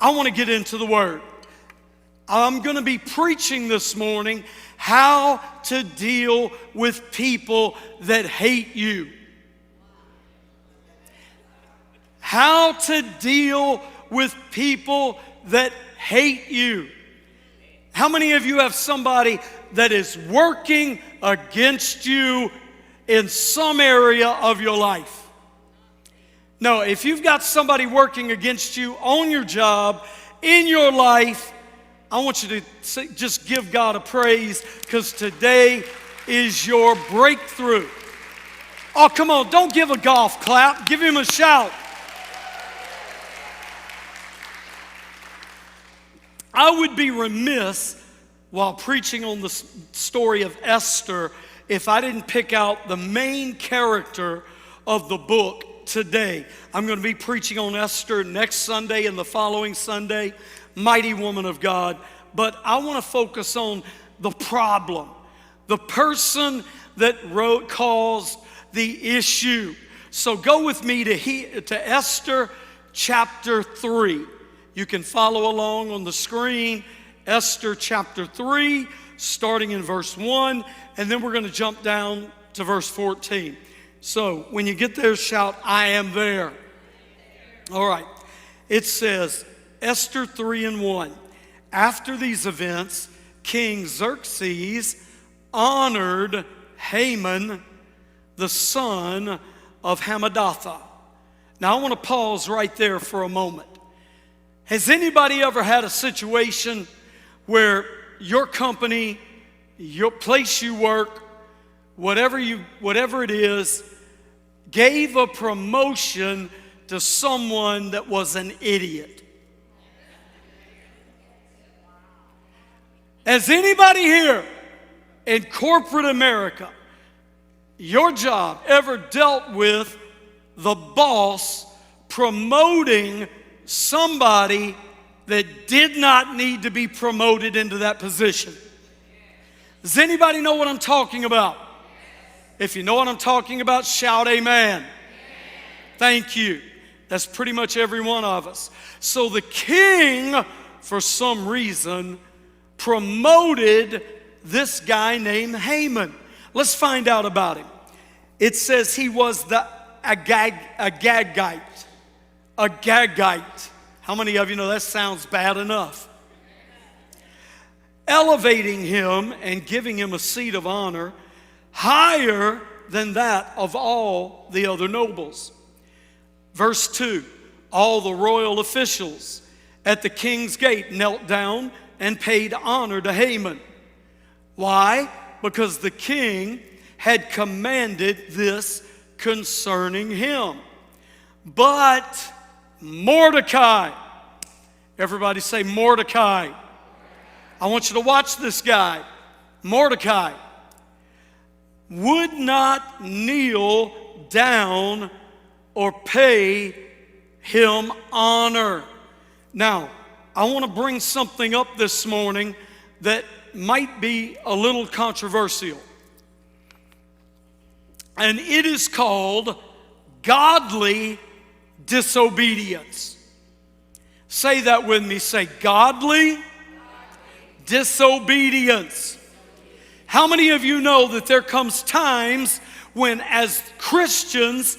I want to get into the Word. I'm going to be preaching this morning how to deal with people that hate you. How to deal with people that hate you. How many of you have somebody that is working against you in some area of your life? No, if you've got somebody working against you on your job, in your life, I want you to just give God a praise, because today is your breakthrough. Oh, come on, don't give a golf clap. Give him a shout. I would be remiss while preaching on the story of Esther if I didn't pick out the main character of the book today. I'm going to be preaching on Esther next Sunday and the following Sunday. Mighty woman of God. But I want to focus on the problem, the person that caused the issue. So go with me to Esther chapter 3. You can follow along on the screen. Esther chapter 3, starting in verse 1, and then we're going to jump down to verse 14. So when you get there, shout, I am there. All right. It says, Esther 3 and 1. After these events, King Xerxes honored Haman, the son of Hammedatha. Now I want to pause right there for a moment. Has anybody ever had a situation where your company, your place you work, whatever it is, gave a promotion to someone that was an idiot? Has anybody here in corporate America, your job, ever dealt with the boss promoting somebody that did not need to be promoted into that position? Does anybody know what I'm talking about? If you know what I'm talking about, shout amen. Thank you. That's pretty much every one of us. So the king, for some reason, promoted this guy named Haman. Let's find out about him. It says he was the Agagite. Agagite. How many of you know that sounds bad enough? Elevating him and giving him a seat of honor higher than that of all the other nobles. Verse 2, all the royal officials at the king's gate knelt down and paid honor to Haman. Why? Because the king had commanded this concerning him. But Mordecai, everybody say Mordecai. I want you to watch this guy. Mordecai would not kneel down or pay him honor. Now, I want to bring something up this morning that might be a little controversial. And it is called godly disobedience. Say that with me. Say godly disobedience. How many of you know that there comes times when, as Christians,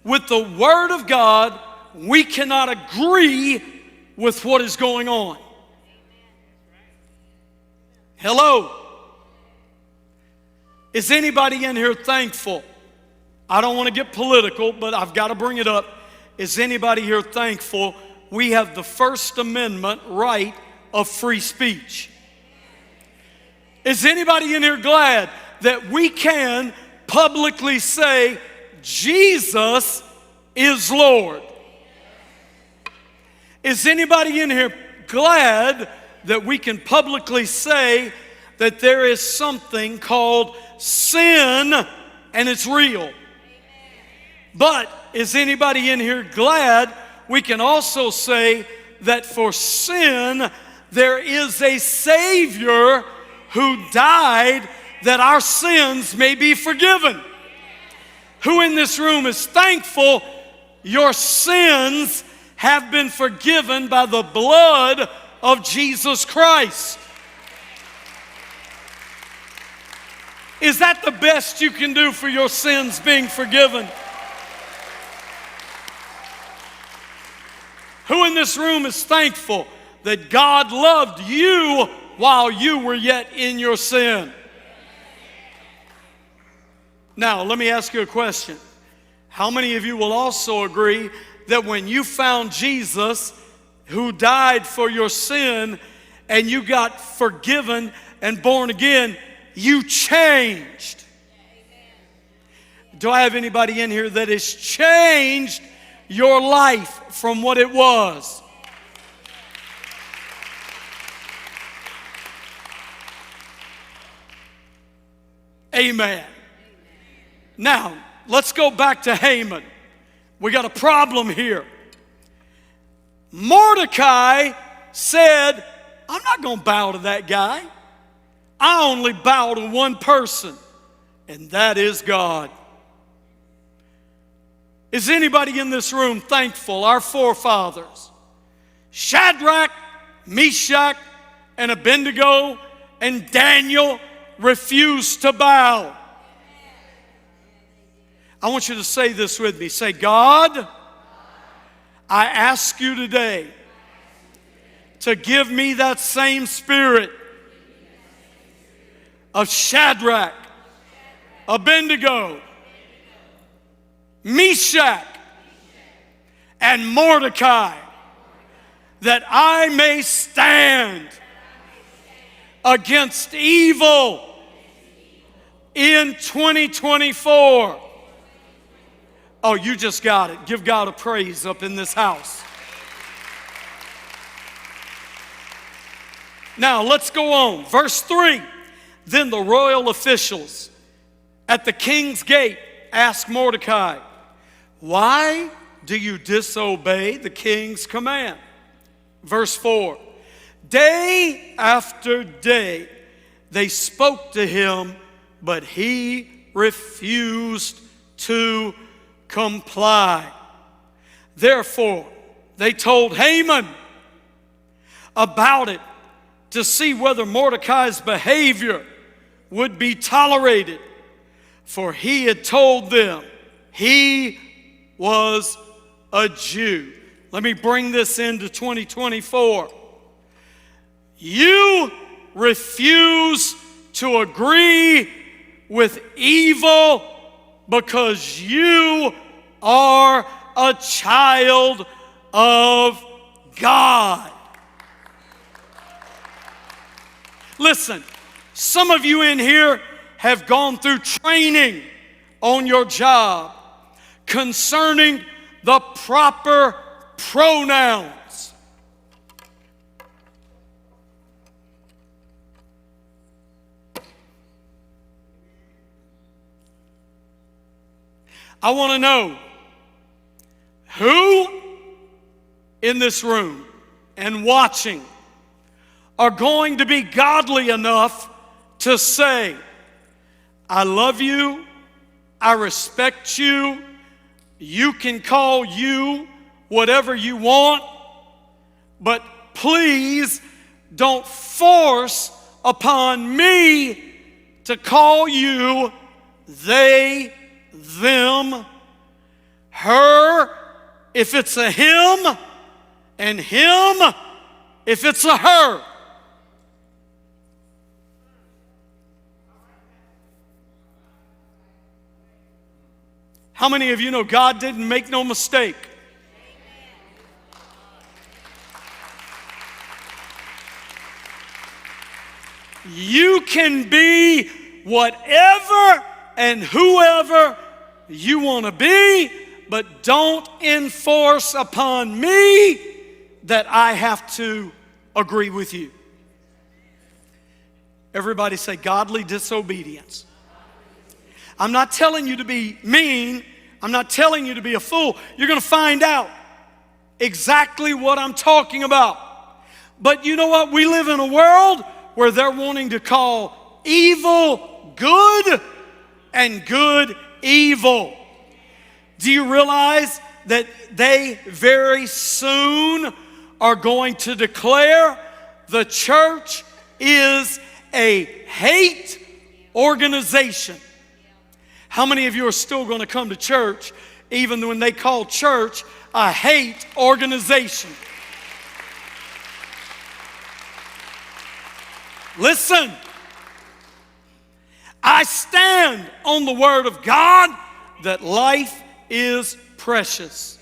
with the Word of God, we cannot agree with what is going on? Hello? Is anybody in here thankful? I don't want to get political, but I've got to bring it up. Is anybody here thankful we have the First Amendment right of free speech? Is anybody in here glad that we can publicly say Jesus is Lord? Is anybody in here glad that we can publicly say that there is something called sin and it's real? But is anybody in here glad we can also say that for sin there is a Savior who died that our sins may be forgiven? Who in this room is thankful your sins have been forgiven by the blood of Jesus Christ. Is that the best you can do for your sins being forgiven? Who in this room is thankful that God loved you while you were yet in your sin? Now, let me ask you a question. How many of you will also agree that when you found Jesus, who died for your sin, and you got forgiven and born again, you changed? Do I have anybody in here that has changed your life from what it was? Amen. Now, let's go back to Haman. We got a problem here. Mordecai said, I'm not going to bow to that guy. I only bow to one person, and that is God. Is anybody in this room thankful? Our forefathers, Shadrach, Meshach, and Abednego, and Daniel refused to bow. I want you to say this with me. Say, God, I ask you today to give me that same spirit of Shadrach, Abednego, Meshach, and Mordecai, that I may stand against evil in 2024. Oh, you just got it. Give God a praise up in this house. Now, let's go on. Verse 3. Then the royal officials at the king's gate asked Mordecai, why do you disobey the king's command? Verse 4. Day after day they spoke to him, but he refused to comply. Therefore, they told Haman about it to see whether Mordecai's behavior would be tolerated. For he had told them he was a Jew. Let me bring this into 2024. You refuse to agree with evil because you are a child of God. Listen, some of you in here have gone through training on your job concerning the proper pronouns. I want to know who in this room and watching are going to be godly enough to say, I love you, I respect you, you can call you whatever you want, but please don't force upon me to call you they, them, her, if it's a him, and him, if it's a her. How many of you know God didn't make no mistake? You can be whatever and whoever you want to be, but don't enforce upon me that I have to agree with you. Everybody say godly disobedience. I'm not telling you to be mean. I'm not telling you to be a fool. You're going to find out exactly what I'm talking about. But you know what? We live in a world where they're wanting to call evil good and good evil. Do you realize that they very soon are going to declare the church is a hate organization. How many of you are still going to come to church even when they call church a hate organization? Listen, I stand on the word of God that life is precious.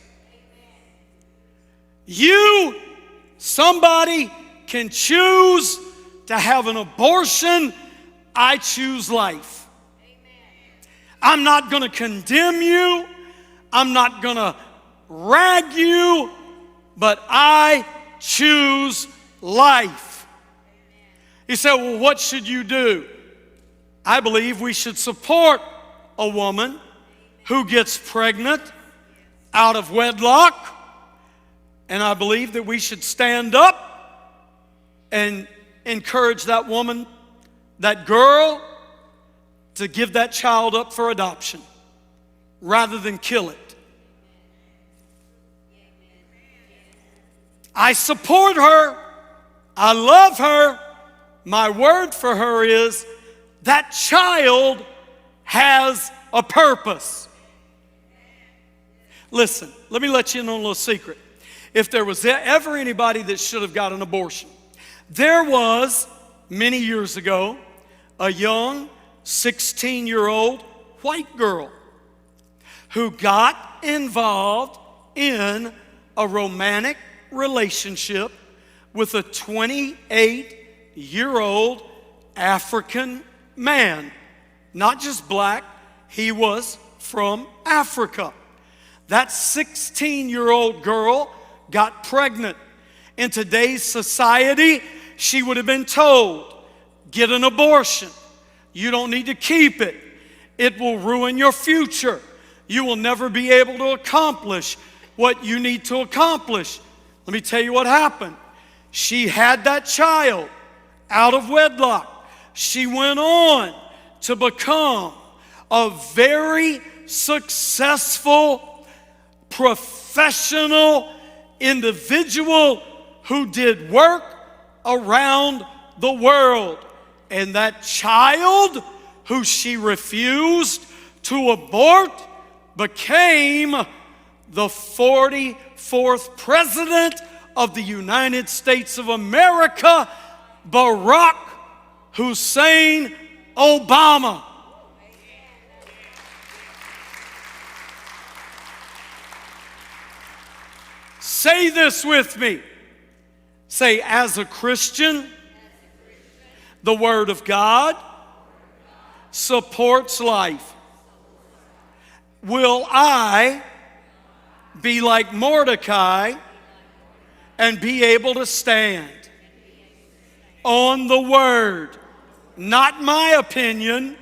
Somebody can choose to have an abortion. I choose life. I'm not going to condemn you. I'm not going to rag you, but I choose life. He said, well, what should you do? I believe we should support a woman who gets pregnant out of wedlock. And I believe that we should stand up and encourage that woman, that girl, to give that child up for adoption rather than kill it. I support her. I love her. My word for her is that child has a purpose. Listen, let me let you in on a little secret. If there was ever anybody that should have got an abortion, there was, many years ago, a young 16-year-old white girl who got involved in a romantic relationship with a 28-year-old African man. Not just black, he was from Africa. That 16-year-old girl got pregnant. In today's society, she would have been told, get an abortion. You don't need to keep it. It will ruin your future. You will never be able to accomplish what you need to accomplish. Let me tell you what happened. She had that child out of wedlock. She went on to become a very successful, professional individual who did work around the world. And that child, who she refused to abort, became the 44th President of the United States of America, Barack Hussein Obama. Say this with me. Say, as a Christian, the Word of God supports life. Will I be like Mordecai and be able to stand on the Word? Not my opinion,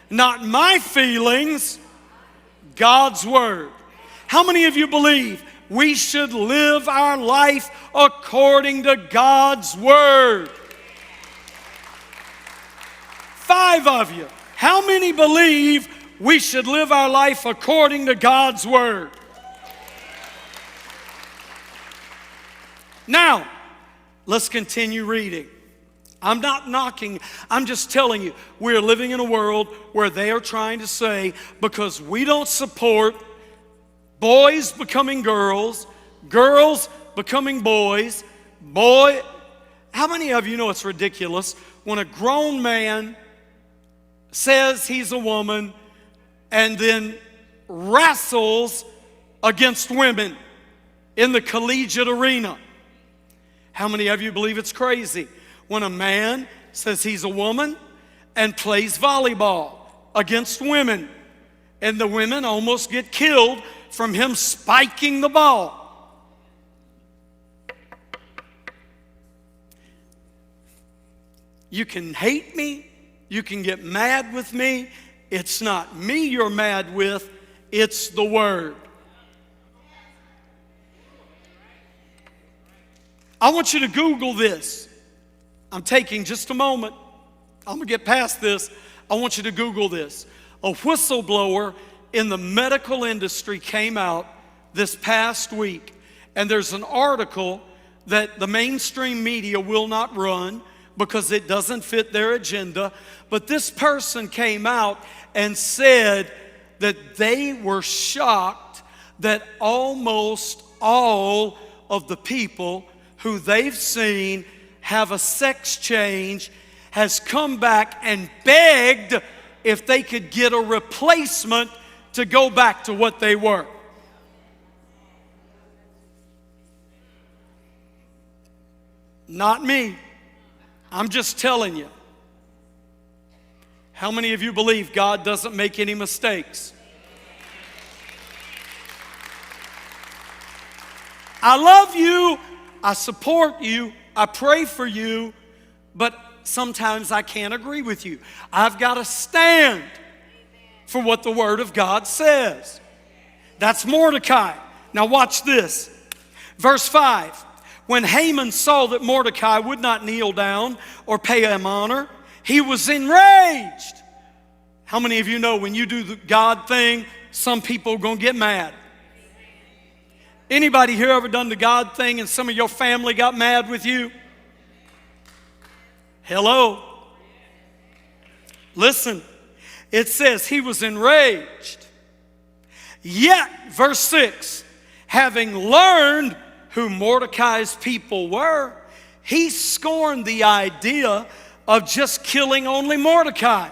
not my feelings, God's Word. How many of you believe we should live our life according to God's Word? 5 of you. How many believe we should live our life according to God's Word? Now, let's continue reading. I'm not knocking, I'm just telling you, we're living in a world where they are trying to say, because we don't support boys becoming girls, girls becoming boys, how many of you know it's ridiculous when a grown man says he's a woman and then wrestles against women in the collegiate arena? How many of you believe it's crazy when a man says he's a woman and plays volleyball against women and the women almost get killed from him spiking the ball? You can hate me, you can get mad with me. It's not me you're mad with, it's the Word. I want you to Google this. I'm taking just a moment. I'm going to get past this. I want you to Google this. A whistleblower in the medical industry came out this past week, and there's an article that the mainstream media will not run because it doesn't fit their agenda. But this person came out and said that they were shocked that almost all of the people who they've seen have a sex change has come back and begged if they could get a replacement to go back to what they were. Not me. I'm just telling you. How many of you believe God doesn't make any mistakes? I love you. I support you. I pray for you. But sometimes I can't agree with you. I've got to stand for what the Word of God says. That's Mordecai. Now watch this. Verse 5. When Haman saw that Mordecai would not kneel down or pay him honor, he was enraged. How many of you know when you do the God thing, some people are going to get mad? Anybody here ever done the God thing and some of your family got mad with you? Hello? Listen, it says he was enraged. Yet, verse 6, having learned who Mordecai's people were, he scorned the idea of just killing only Mordecai.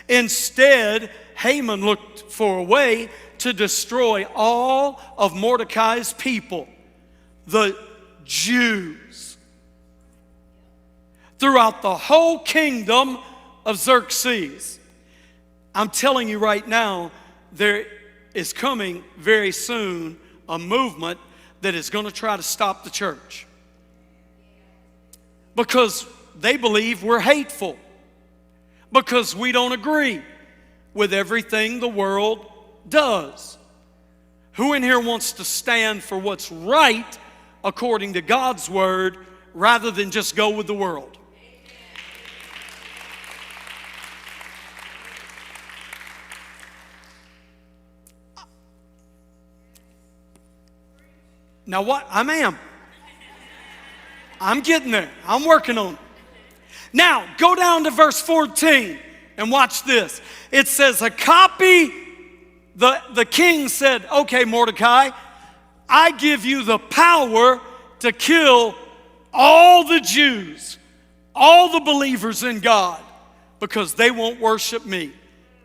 Instead, Haman looked for a way to destroy all of Mordecai's people, the Jews, throughout the whole kingdom of Xerxes. I'm telling you right now, there is coming very soon a movement that is going to try to stop the church because they believe we're hateful, because we don't agree with everything the world does. Who in here wants to stand for what's right according to God's word rather than just go with the world? Now what? I'm getting there. I'm working on it. Now, go down to verse 14 and watch this. It says, a copy, the king said, okay, Mordecai, I give you the power to kill all the Jews, all the believers in God, because they won't worship me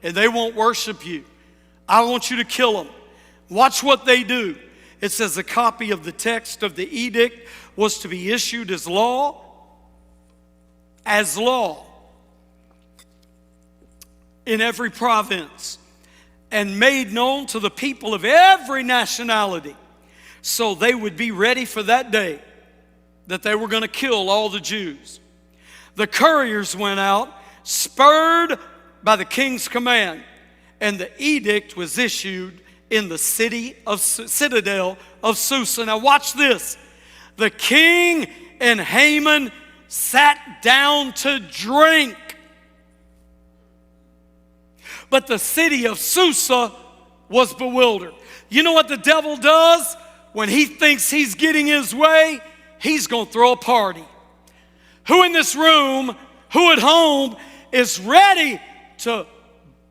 and they won't worship you. I want you to kill them. Watch what they do. It says a copy of the text of the edict was to be issued as law in every province and made known to the people of every nationality, so they would be ready for that day that they were going to kill all the Jews. The couriers went out, spurred by the king's command, and the edict was issued in the citadel of Susa. Now watch this. The king and Haman sat down to drink. But the city of Susa was bewildered. You know what the devil does? When he thinks he's getting his way, he's going to throw a party. Who in this room, who at home, is ready to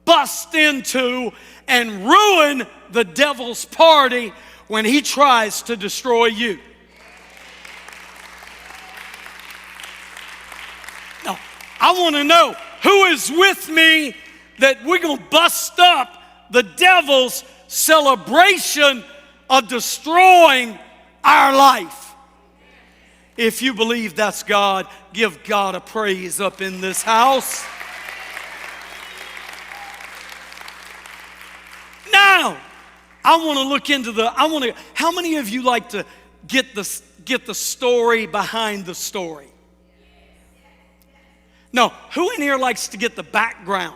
bust into and ruin the devil's party when he tries to destroy you? Now, I want to know who is with me that we're going to bust up the devil's celebration of destroying our life. If you believe that's God, give God a praise up in this house. Now, I want to look into how many of you like to get the story behind the story? No, who in here likes to get the background?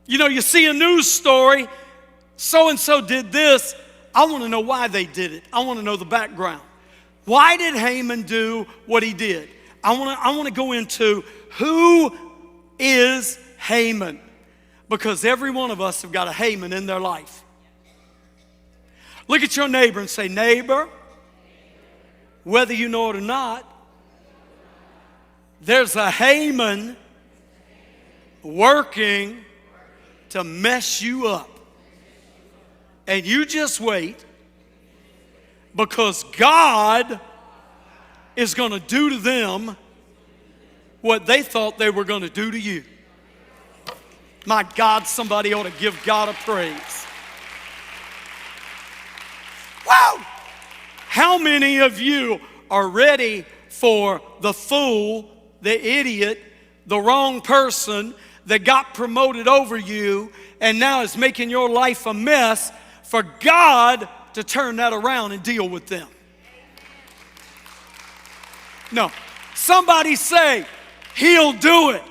You know, you see a news story, so-and-so did this. I want to know why they did it. I want to know the background. Why did Haman do what he did? I want to go into who is Haman, because every one of us have got a Haman in their life. Look at your neighbor and say, neighbor, whether you know it or not, there's a Haman working to mess you up. And you just wait, because God is going to do to them what they thought they were going to do to you. My God, somebody ought to give God a praise. Wow! How many of you are ready for the fool, the idiot, the wrong person that got promoted over you and now is making your life a mess, for God to turn that around and deal with them? No. Somebody say, He'll do it.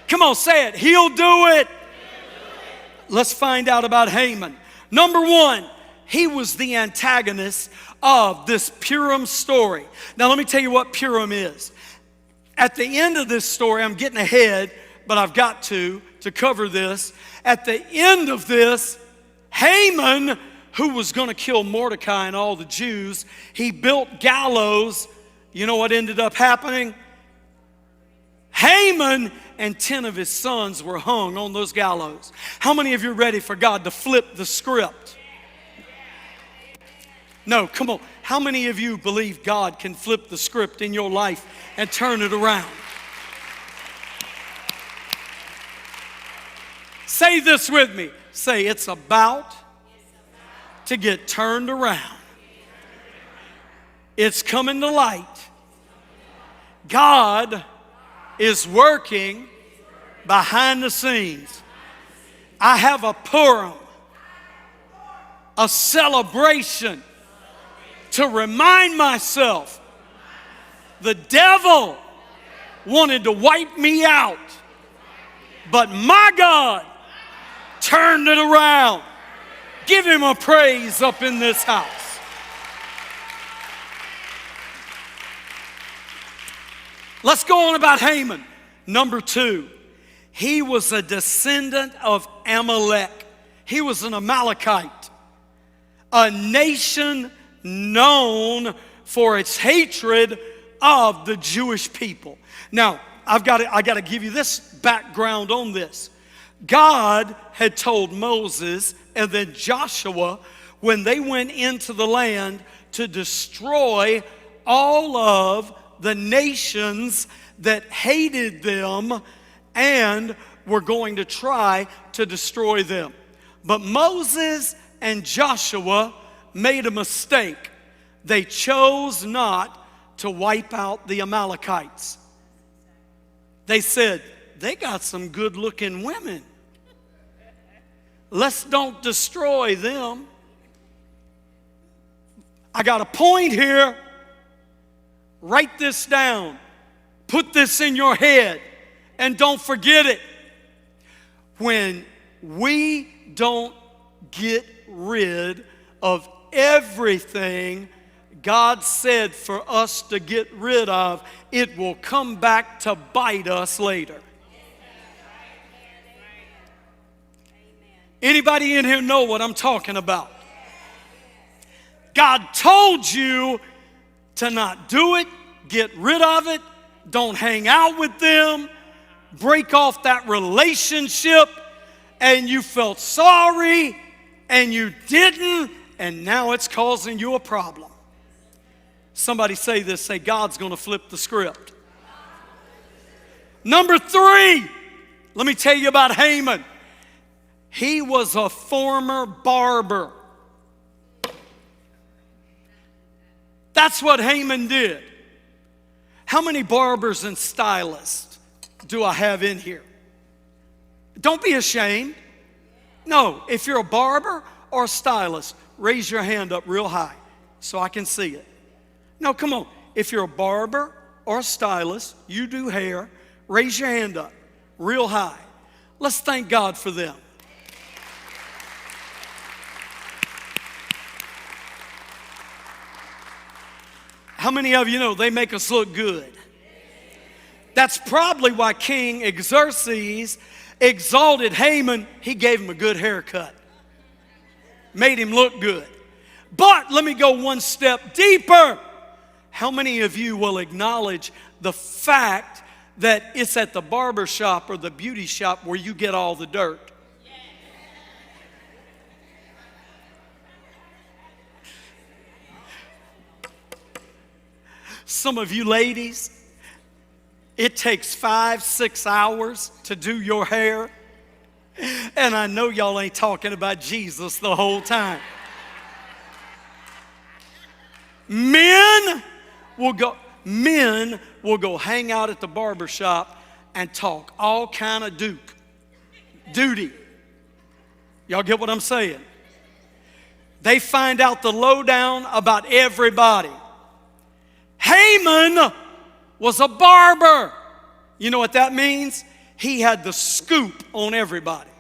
Come on, say it. He'll do it. Let's find out about Haman. Number one, he was the antagonist of this Purim story. Now let me tell you what Purim is. At the end of this story, I'm getting ahead, but I've got to cover this. At the end of this, Haman, who was going to kill Mordecai and all the Jews, he built gallows. You know what ended up happening? Haman and 10 of his sons were hung on those gallows. How many of you are ready for God to flip the script? No, come on. How many of you believe God can flip the script in your life and turn it around? Say this with me. Say, it's about to get turned around. It's coming to light. God is working behind the scenes. I have a Purim, a celebration to remind myself the devil wanted to wipe me out, but my God turned it around. Give him a praise up in this house. Let's go on about Haman. Number two, he was a descendant of Amalek. He was an Amalekite, a nation known for its hatred of the Jewish people. Now, I got to give you this background on this. God had told Moses and then Joshua, when they went into the land, to destroy all of the nations that hated them and were going to try to destroy them. But Moses and Joshua made a mistake. They chose not to wipe out the Amalekites. They said, they got some good-looking women. Let's don't destroy them. I got a point here. Write this down. Put this in your head and don't forget it. When we don't get rid of everything God said for us to get rid of, it will come back to bite us later. Anybody in here know what I'm talking about? God told you to not do it, get rid of it, don't hang out with them, break off that relationship, and you felt sorry and you didn't, and now it's causing you a problem. Somebody say this, say, God's going to flip the script. Number three, let me tell you about Haman. He was a former barber. That's what Haman did. How many barbers and stylists do I have in here? Don't be ashamed. No, if you're a barber or a stylist, raise your hand up real high so I can see it. No, come on. If you're a barber or a stylist, you do hair, raise your hand up real high. Let's thank God for them. How many of you know they make us look good? That's probably why King Xerxes exalted Haman. He gave him a good haircut. Made him look good. But let me go one step deeper. How many of you will acknowledge the fact that it's at the barber shop or the beauty shop where you get all the dirt? Some of you ladies, it takes 5-6 hours to do your hair. And I know y'all ain't talking about Jesus the whole time. Men will go hang out at the barber shop and talk all kind of duty. Y'all get what I'm saying? They find out the lowdown about everybody. Haman was a barber. You know what that means? He had the scoop on everybody.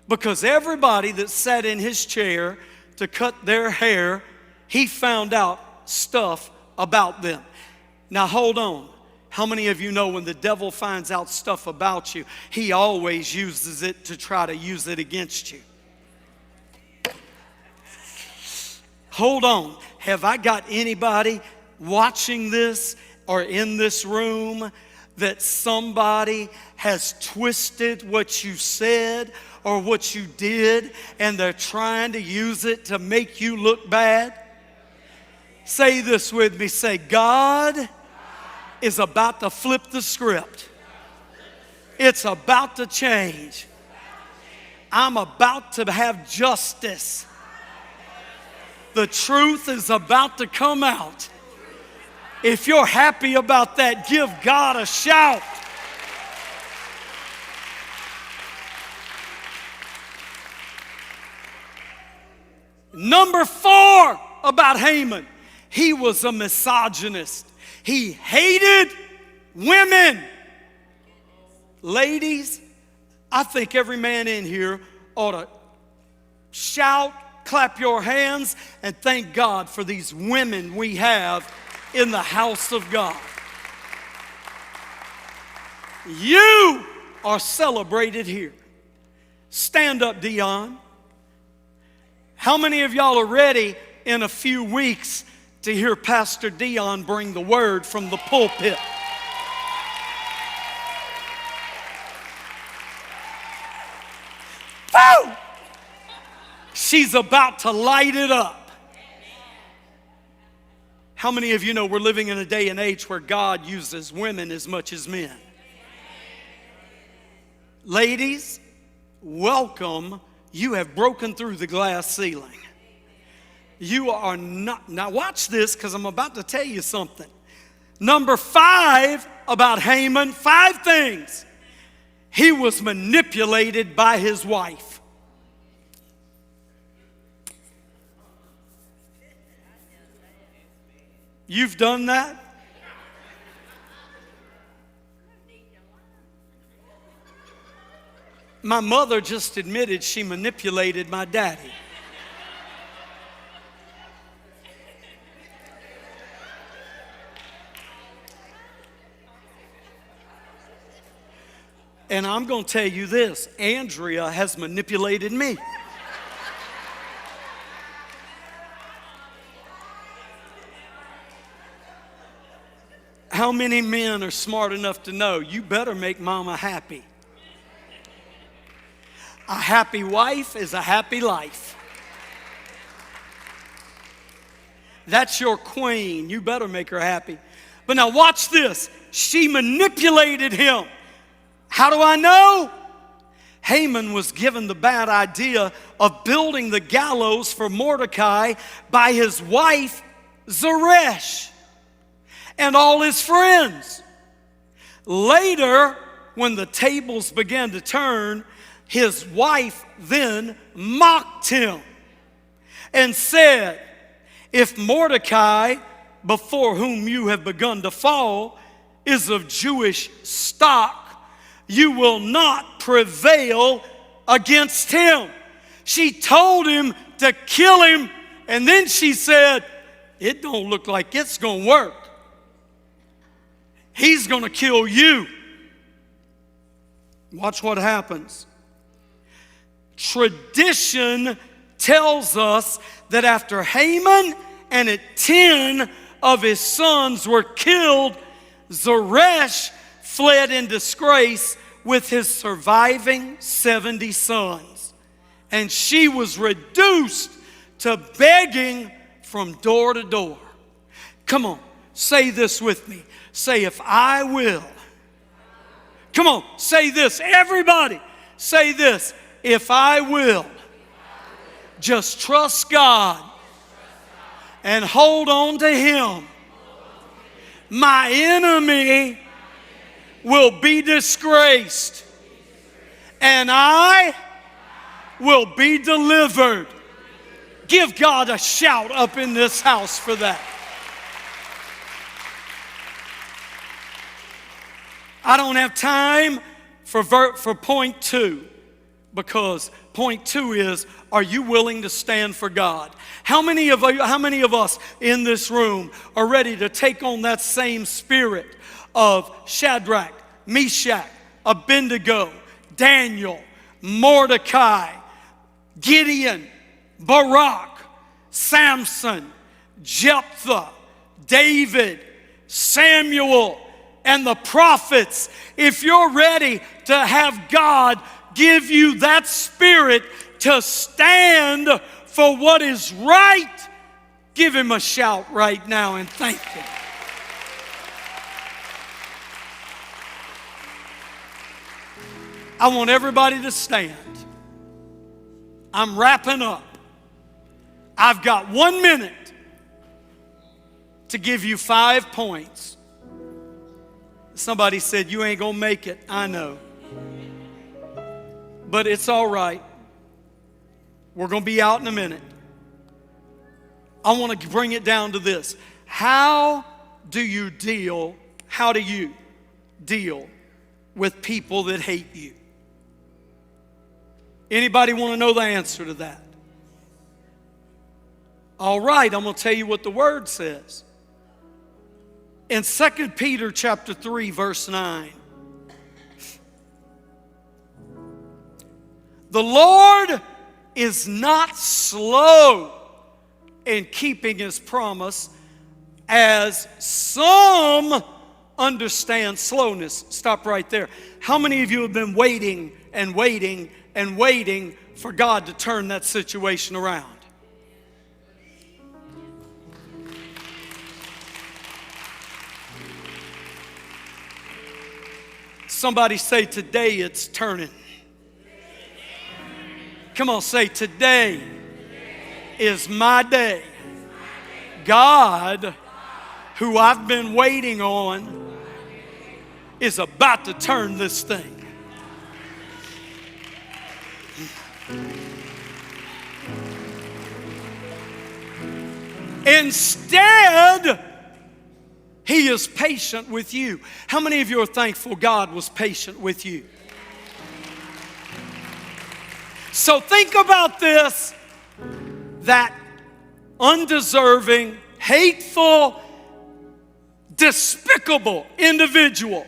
Because everybody that sat in his chair to cut their hair, he found out stuff about them. Now hold on. How many of you know when the devil finds out stuff about you, he always uses it to try to use it against you? Hold on. Have I got anybody watching this or in this room that somebody has twisted what you said or what you did and they're trying to use it to make you look bad? Say this with me. Say, God is about to flip the script. It's about to change. I'm about to have justice. The truth is about to come out. If you're happy about that, give God a shout. Number 4 about Haman. He was a misogynist. He hated women. Ladies, I think every man in here ought to shout, clap your hands, and thank God for these women we have in the house of God. You are celebrated here. Stand up, Dion. How many of y'all are ready in a few weeks to hear Pastor Dion bring the word from the pulpit? Woo! She's about to light it up. How many of you know we're living in a day and age where God uses women as much as men? Ladies, welcome. You have broken through the glass ceiling. You are not. Now watch this, because I'm about to tell you something. Number 5 about Haman, 5 things. He was manipulated by his wife. You've done that? My mother just admitted she manipulated my daddy. And I'm going to tell you this, Andrea has manipulated me. How many men are smart enough to know you better make mama happy? A happy wife is a happy life. That's your queen. You better make her happy. But now watch this. She manipulated him. How do I know? Haman was given the bad idea of building the gallows for Mordecai by his wife, Zeresh, and all his friends. Later, when the tables began to turn, his wife then mocked him and said, "If Mordecai, before whom you have begun to fall, is of Jewish stock, you will not prevail against him." She told him to kill him, and then she said, "It don't look like it's going to work. He's going to kill you." Watch what happens. Tradition tells us that after Haman and 10 of his sons were killed, Zeresh fled in disgrace with his surviving 70 sons. And she was reduced to begging from door to door. Come on, say this with me. Say, if I will. Come on, say this. Everybody, say this. If I will just trust God and hold on to Him, my enemy will be disgraced and I will be delivered. Give God a shout up in this house for that. I don't have time for point 2, because point 2 is, are you willing to stand for God? How many of us in this room are ready to take on that same spirit of Shadrach, Meshach, Abednego, Daniel, Mordecai, Gideon, Barak, Samson, Jephthah, David, Samuel, and the prophets? If you're ready to have God give you that spirit to stand for what is right, give Him a shout right now and thank Him. I want everybody to stand. I'm wrapping up. I've got 1 minute to give you 5 points. Somebody said, you ain't gonna make it. I know. But it's all right. We're gonna be out in a minute. I want to bring it down to this. How do you deal with people that hate you? Anybody want to know the answer to that? All right, I'm going to tell you what the Word says. In 2 Peter chapter 3, verse 9. The Lord is not slow in keeping His promise, as some understand slowness. Stop right there. How many of you have been waiting and waiting and waiting for God to turn that situation around? Somebody say, today it's turning. Come on, say, today is my day. God, who I've been waiting on, is about to turn this thing. Instead, He is patient with you. How many of you are thankful God was patient with you? So think about this, that undeserving, hateful, despicable individual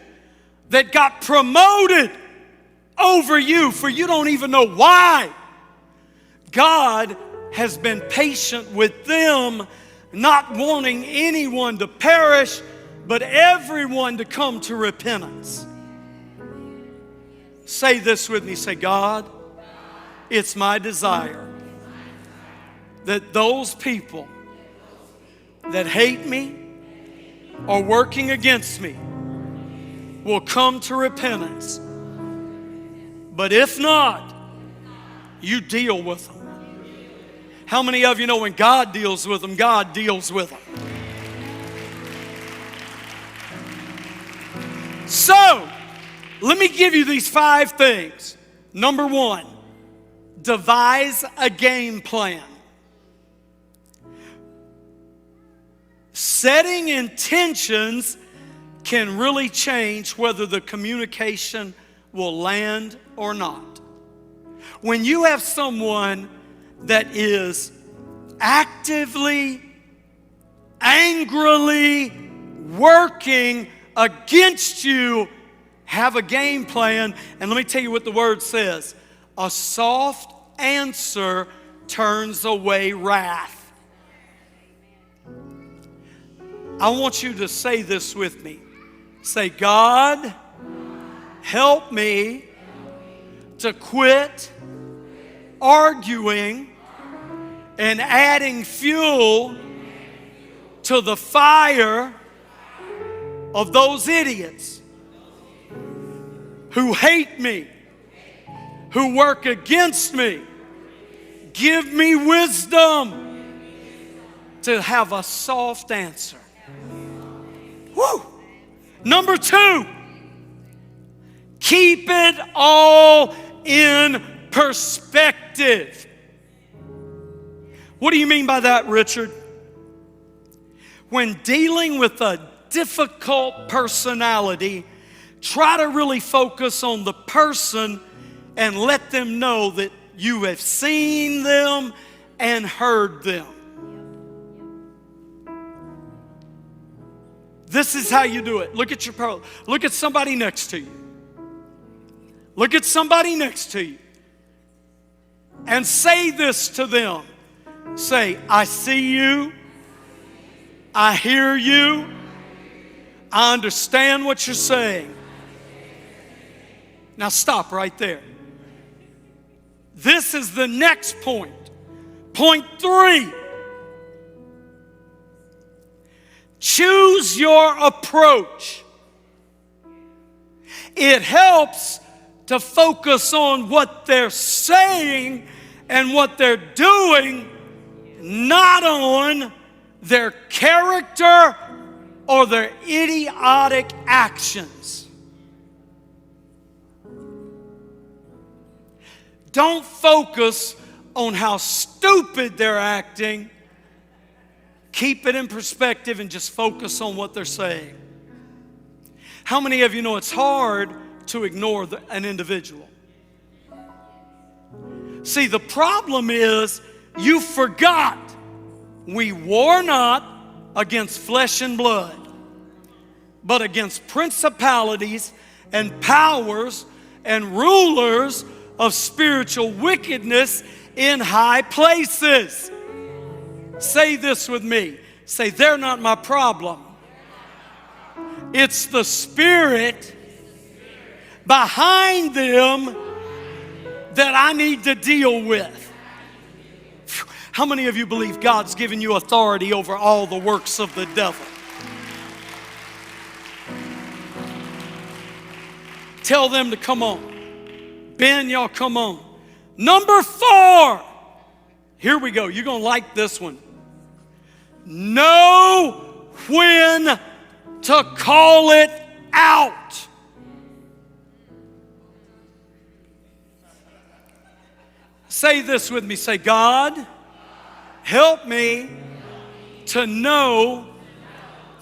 that got promoted over you for you don't even know why. God has been patient with them, not wanting anyone to perish, but everyone to come to repentance. Say this with me. Say, God, it's my desire that those people that hate me or working against me will come to repentance. But if not, you deal with them. How many of you know when God deals with them, God deals with them? So, let me give you these 5 things. Number 1, devise a game plan. Setting intentions can really change whether the communication will land or not. When you have someone that is actively, angrily working against you, have a game plan. And let me tell you what the Word says. A soft answer turns away wrath. I want you to say this with me. Say, God, help me to quit arguing and adding fuel to the fire of those idiots who hate me, who work against me. Give me wisdom to have a soft answer. Woo! Number 2, keep it all in perspective. What do you mean by that, Richard? When dealing with a difficult personality, try to really focus on the person and let them know that you have seen them and heard them. This is how you do it. Look at somebody next to you. Look at somebody next to you. And say this to them. Say, I see you. I hear you. I understand what you're saying. Now stop right there. This is the next point. Point 3. Choose your approach. It helps to focus on what they're saying and what they're doing, not on their character or their idiotic actions. Don't focus on how stupid they're acting. Keep it in perspective and just focus on what they're saying. How many of you know it's hard to ignore an individual? See, the problem is you forgot we war not against flesh and blood, but against principalities and powers and rulers of spiritual wickedness in high places. Say this with me. Say, they're not my problem. It's the spirit behind them that I need to deal with. How many of you believe God's given you authority over all the works of the devil? Tell them to come on. Ben, y'all come on. Number 4. Here we go. You're going to like this one. Know when to call it out. Say this with me. Say, God, help me to know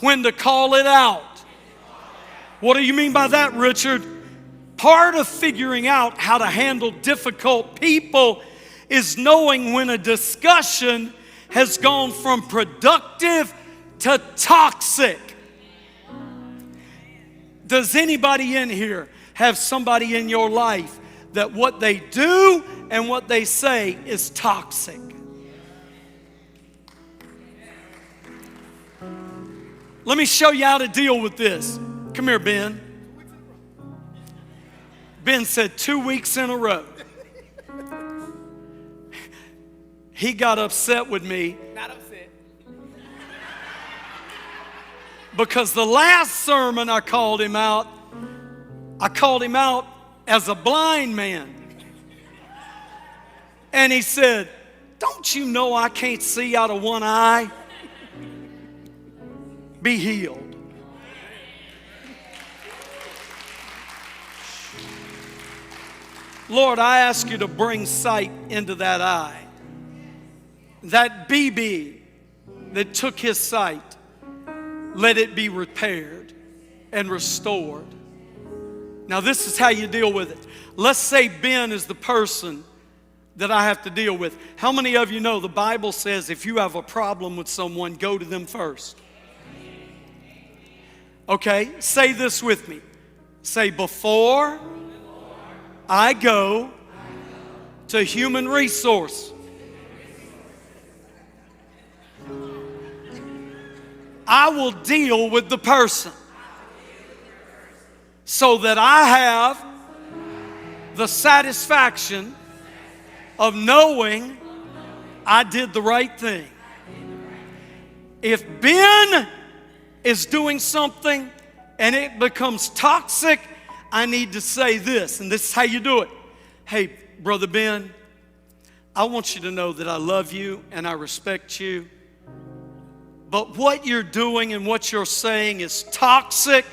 when to call it out. What do you mean by that, Richard? Part of figuring out how to handle difficult people is knowing when a discussion has gone from productive to toxic. Does anybody in here have somebody in your life that what they do and what they say is toxic? Let me show you how to deal with this. Come here, Ben. Ben said 2 weeks in a row. He got upset with me. Not upset. Because the last sermon I called him out as a blind man. And he said, don't you know I can't see out of one eye? Be healed. Lord, I ask you to bring sight into that eye. That BB that took his sight, let it be repaired and restored. Now this is how you deal with it. Let's say Ben is the person that I have to deal with. How many of you know the Bible says if you have a problem with someone, go to them first? Okay, say this with me. Say, before I go to human resource, I will deal with the person so that I have the satisfaction of knowing I did the right thing. If Ben is doing something and it becomes toxic, I need to say this, and this is how you do it. Hey, Brother Ben, I want you to know that I love you and I respect you. But what you're doing and what you're saying is toxic,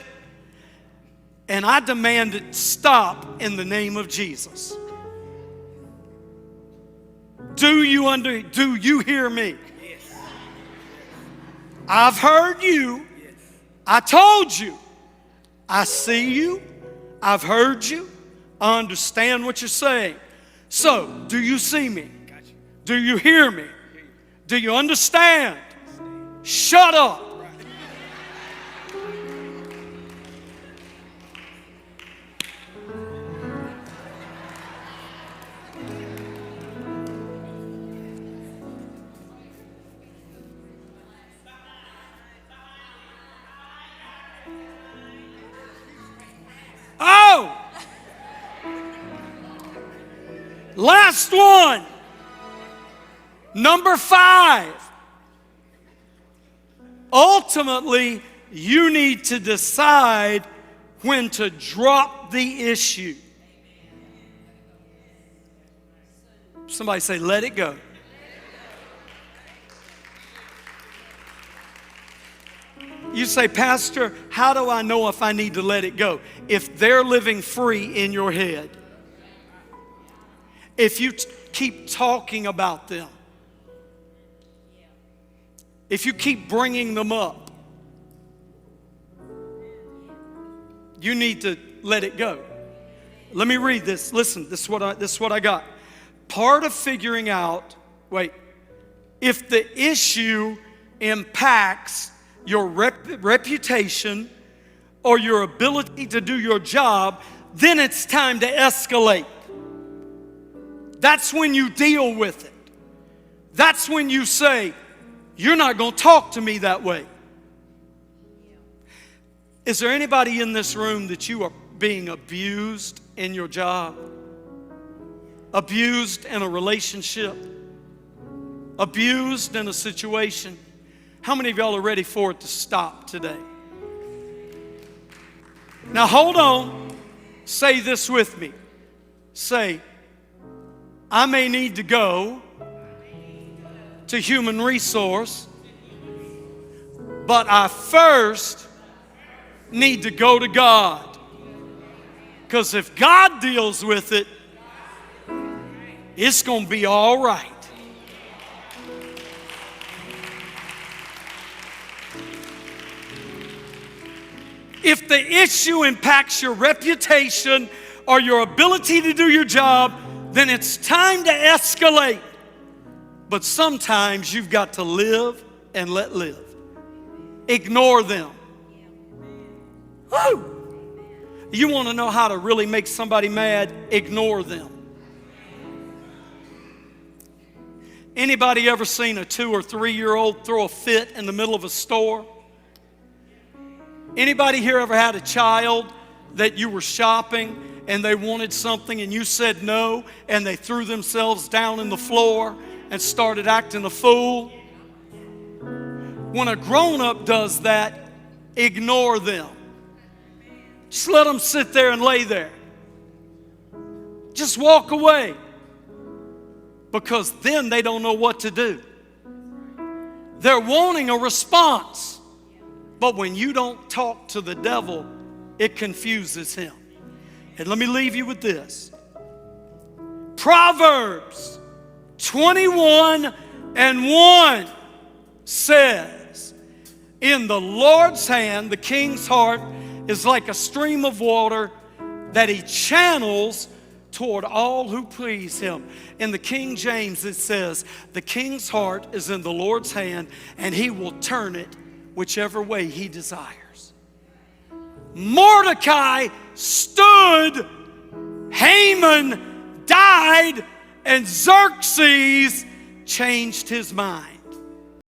and I demand it stop in the name of Jesus. Do you hear me? Yes. I've heard you. Yes. I told you. I see you. I've heard you. I understand what you're saying. So, do you see me? Gotcha. Do you hear me? Do you understand? Shut up. Oh! Last one. Number 5. Ultimately, you need to decide when to drop the issue. Somebody say, let it go. You say, Pastor, how do I know if I need to let it go? If they're living free in your head. If you keep talking about them. If you keep bringing them up. You need to let it go. Let me read this. Listen, this is what I got. Part of figuring out, if the issue impacts your reputation or your ability to do your job, then it's time to escalate. That's when you deal with it. That's when you say, you're not going to talk to me that way. Is there anybody in this room that you are being abused in your job? Abused in a relationship? Abused in a situation? How many of y'all are ready for it to stop today? Now hold on. Say this with me. Say, I may need to go to human resource, but I first need to go to God. Because if God deals with it, it's going to be all right. If the issue impacts your reputation or your ability to do your job, then it's time to escalate. But sometimes you've got to live and let live. Ignore them. Woo! You want to know how to really make somebody mad? Ignore them. Anybody ever seen a 2 or 3-year-old throw a fit in the middle of a store? Anybody here ever had a child that you were shopping and they wanted something and you said no and they threw themselves down in the floor and started acting a fool? When a grown-up does that, ignore them. Just let them sit there and lay there. Just walk away. Because then they don't know what to do. They're wanting a response. But when you don't talk to the devil, it confuses him. And let me leave you with this. Proverbs 21:1 says, in the Lord's hand, the king's heart is like a stream of water that he channels toward all who please him. In the King James, it says, the king's heart is in the Lord's hand, and he will turn it whichever way he desires. Mordecai stood, Haman died, and Xerxes changed his mind.